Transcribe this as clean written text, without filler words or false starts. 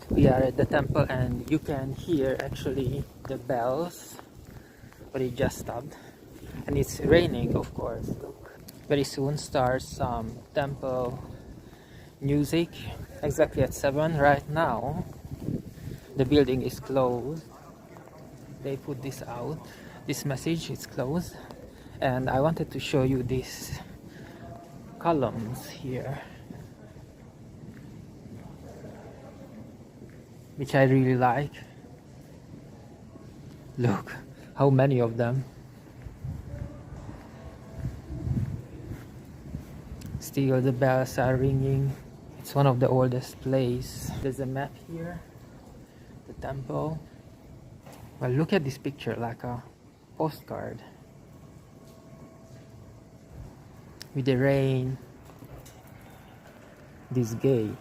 We are at the temple and you can hear actually the bells, but it just stopped. And it's raining, of course. Look. Very soon starts some temple music. Exactly at 7 right now. The building is closed. They put this out. This message is closed. And I wanted to show you these columns here, which I really like. Look how many of them. Still the bells are ringing. It's one of the oldest places. There's a map here, the temple. Well, look at this picture, like a postcard. With the rain, this gate.